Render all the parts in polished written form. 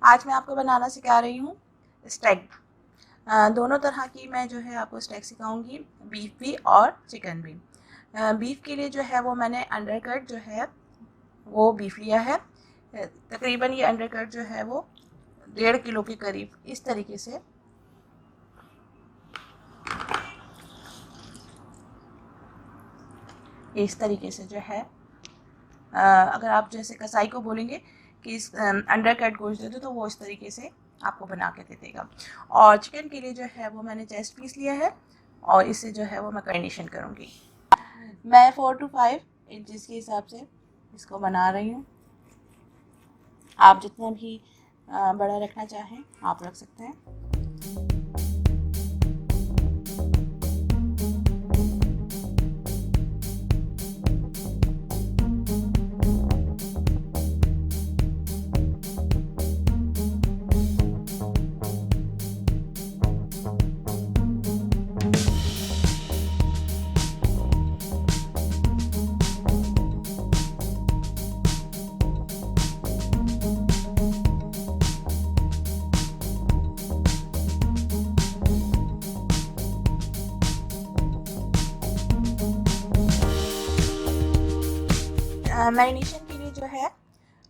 आज मैं आपको बनाना सिखा रही हूँ स्टेक। दोनों तरह की मैं जो है आपको स्टेक सिखाऊंगी, बीफ भी और चिकन भी। बीफ के लिए जो है वो मैंने अंडरकट जो है वो बीफ लिया है। तकरीबन ये अंडरकट जो है वो 1.5 किलो के करीब इस तरीके से जो है अगर आप जैसे कसाई को बोलेंगे कि इस अंडरकट गोश्त दे दो तो वो इस तरीके से आपको बना के दे देगा। और चिकन के लिए जो है वो मैंने चेस्ट पीस लिया है और इससे जो है वो मैं मैरिनेशन करूँगी। मैं 4 to 5 इंचज़ के हिसाब से इसको बना रही हूँ। आप जितना भी बड़ा रखना चाहें आप रख सकते हैं। मैरिनेशन के लिए जो है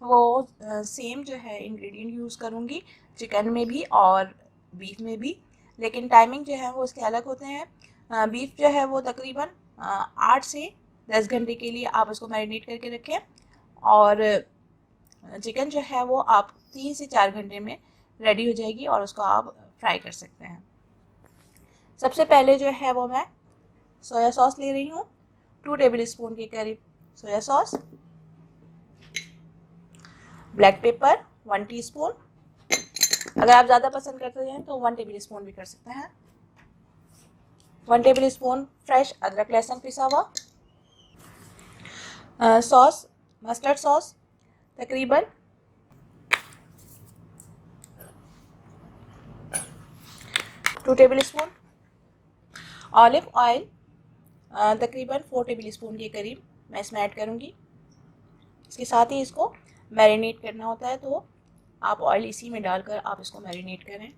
वो सेम जो है इंग्रेडिएंट यूज़ करूँगी चिकन में भी और बीफ में भी, लेकिन टाइमिंग जो है वो उसके अलग होते हैं। बीफ जो है वो तकरीबन 8 से 10 घंटे के लिए आप उसको मैरिनेट करके रखें और चिकन जो है वो आप 3 से 4 घंटे में रेडी हो जाएगी और उसको आप फ्राई कर सकते हैं। सबसे पहले जो है वो मैं सोया सॉस ले रही हूँ, 2 टेबल स्पून के करीब soya sauce, black pepper 1 teaspoon, अगर आप ज़्यादा पसंद करते हैं तो 1 टेबल स्पून भी कर सकते हैं, 1 टेबल स्पून फ्रेश अदरक लहसुन पिसा हुआ, सॉस मस्टर्ड सॉस तकरीबन 2 टेबल स्पून, ऑलिव ऑयल तकरीबन 4 टेबल स्पून के करीब मैं इसमें ऐड करूँगी। इसके साथ ही इसको मैरिनेट करना होता है तो आप ऑयल इसी में डालकर आप इसको मैरिनेट करें।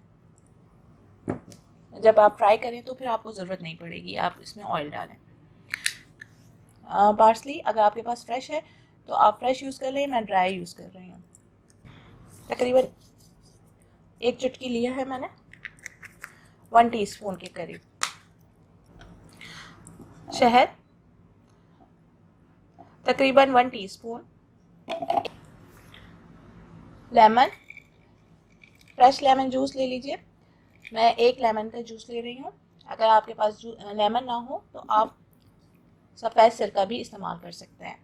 जब आप फ्राई करें तो फिर आपको ज़रूरत नहीं पड़ेगी आप इसमें ऑयल डालें। पार्सली अगर आपके पास फ्रेश है तो आप फ्रेश यूज़ कर लें, मैं ड्राई यूज़ कर रही हूँ। तकरीबन 1 चुटकी लिया है मैंने, 1 टीस्पून के करीब शहद तकरीबन 1 teaspoon, lemon fresh lemon juice ले लीजिए, मैं 1 लेमन का जूस ले रही हूँ। अगर आपके पास लेमन ना हो तो आप सफ़ेद सिरका भी इस्तेमाल कर सकते हैं।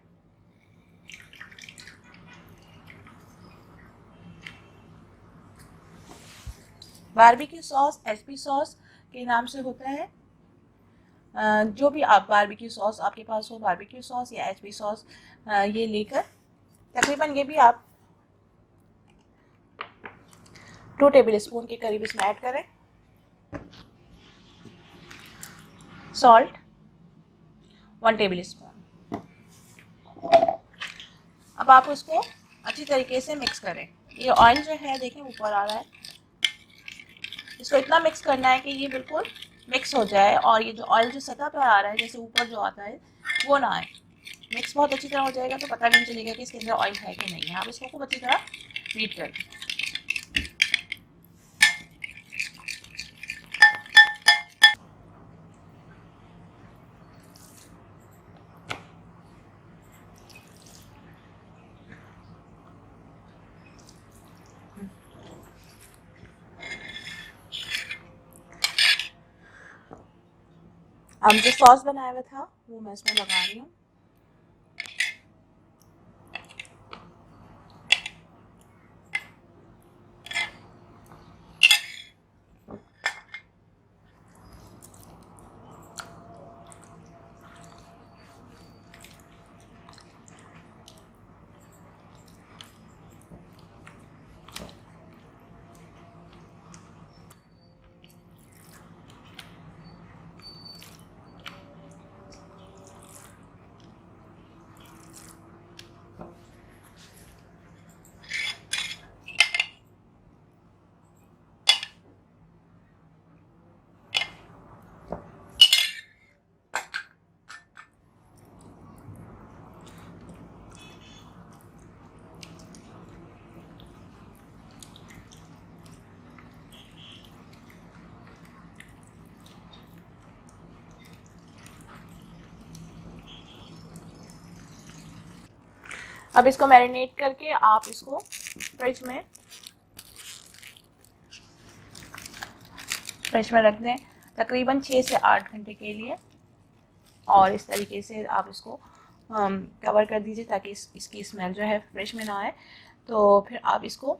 बारबेक्यू सॉस एचपी सॉस के नाम से होता है। जो भी आप बारबेक्यू सॉस आपके पास हो, बारबेक्यू सॉस या एचपी सॉस, ये लेकर तकरीबन ये भी आप 2 टेबल स्पून के करीब इसमें ऐड करें। Salt 1 table spoon. अब आप उसको अच्छी तरीके से मिक्स करें। ये ऑयल जो है देखें ऊपर आ रहा है, इसको इतना मिक्स करना है कि ये बिल्कुल मिक्स हो जाए और ये जो ऑयल जो सतह पर आ रहा है जैसे ऊपर जो आता है वो ना आए। मिक्स बहुत अच्छी तरह हो जाएगा तो पता नहीं चलेगा कि इसके अंदर ऑयल है कि नहीं है। आप इसको खूब अच्छी तरह बीट कर दें। अब जो सॉस बनाया हुआ था वो मैं इसमें लगा रही हूँ। अब इसको मैरिनेट करके आप इसको फ्रिज में रख दें तकरीबन 6 से 8 घंटे के लिए। और इस तरीके से आप इसको कवर कर दीजिए ताकि इसकी स्मेल जो है फ्रिज में ना आए। तो फिर आप इसको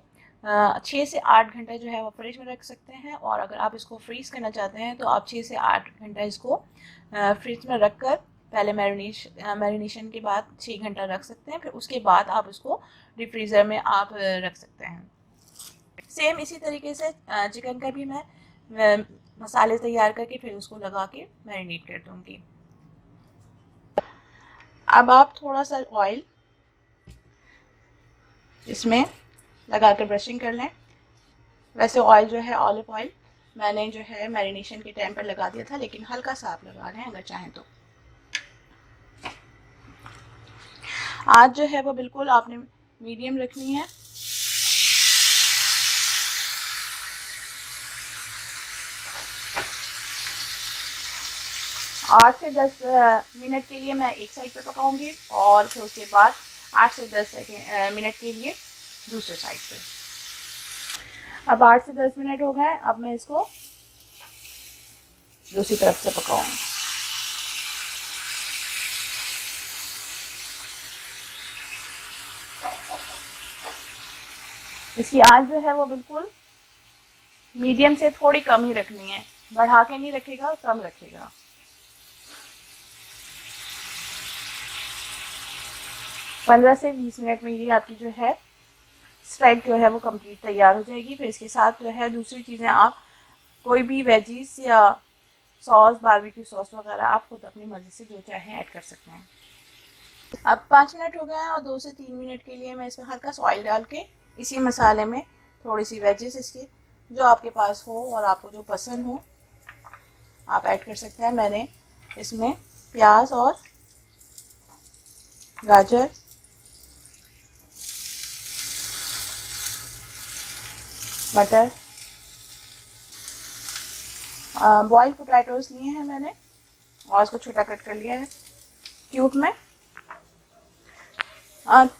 6 से 8 घंटा जो है वो फ्रिज में रख सकते हैं। और अगर आप इसको फ्रीज़ करना चाहते हैं तो आप 6 से 8 घंटा इसको फ्रिज में रख कर पहले मैरिनेशन के बाद 6 घंटा रख सकते हैं। फिर उसके बाद आप उसको डीप फ्रीज़र में आप रख सकते हैं। सेम इसी तरीके से चिकन का भी मैं मसाले तैयार करके फिर उसको लगा के मैरिनेट कर दूँगी। अब आप थोड़ा सा ऑयल इसमें लगा कर ब्रशिंग कर लें। वैसे ऑयल जो है ऑलिव ऑयल मैंने जो है मैरिनेशन के टाइम पर लगा दिया था, लेकिन हल्का सा आप लगा लें अगर चाहें तो। आँच जो है वो बिल्कुल आपने मीडियम रखनी है। आठ से 10 मिनट के लिए मैं एक साइड पे पकाऊंगी और फिर उसके बाद 8 से 10 मिनट के लिए दूसरे साइड पे। अब 8 से 10 मिनट हो गए। अब मैं इसको दूसरी तरफ से पकाऊंगी। इसकी आंच जो है वो बिल्कुल मीडियम से थोड़ी कम ही रखनी है, बढ़ा के नहीं रखेगा, कम रखेगा। पंद्रह से 20 मिनट में ये आपकी जो है स्टेक जो है वो कंप्लीट तैयार हो जाएगी। फिर इसके साथ जो है दूसरी चीज़ें आप कोई भी वेजीज या सॉस, बारबेक्यू सॉस वगैरह आप खुद अपनी मर्ज़ी से जो चाहें ऐड कर सकते हैं। अब 5 मिनट हो गए हैं और 2 से 3 मिनट के लिए मैं इसमें हल्का सा ऑयल डाल के इसी मसाले में थोड़ी सी वेजेस इसकी जो आपके पास हो और आपको जो पसंद हो आप ऐड कर सकते हैं। मैंने इसमें प्याज और गाजर, मटर, बॉइल्ड पोटैटोज लिए हैं मैंने और इसको छोटा कट कर लिया है क्यूब में।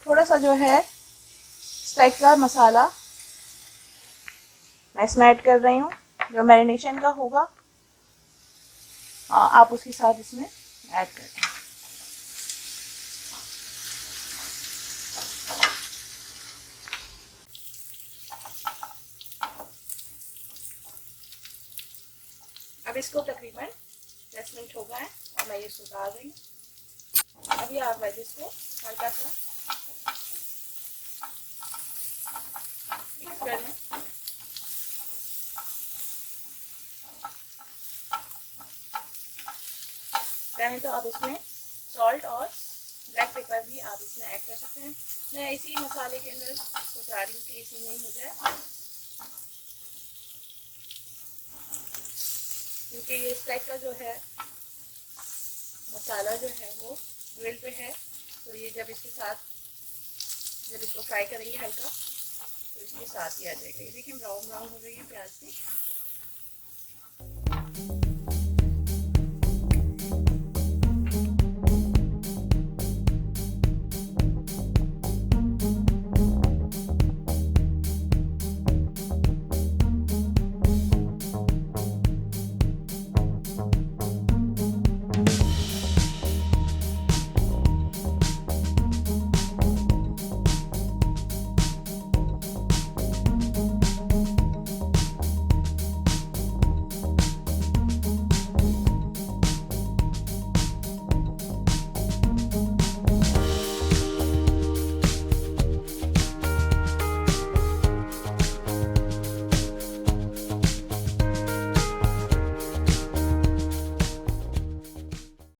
थोड़ा सा जो है स्टेक का मसाला मैं इसमें ऐड कर रही हूँ जो मैरिनेशन का होगा। आप उसके साथ इसमें ऐड कर दें। अब इसको तकरीबन 10 मिनट हो गए हैं और मैं ये इसको डाल रही हूँ। अभी आप वेजिस को हल्का सा मिक्स कर लें। चाहें तो आप इसमें सॉल्ट और ब्लैक पेपर भी आप इसमें ऐड कर सकते हैं। मैं इसी मसाले के अंदर सोच रही हूँ कि इसी नहीं हो जाए, क्योंकि ये स्टेक का जो है मसाला जो है वो ग्रिल पे है, तो ये जब इसके साथ जब इसको फ्राई करेंगे हल्का तो इसके साथ ही आ जाएगा। ये देखिए ब्राउन ब्राउन हो रही है प्याज की।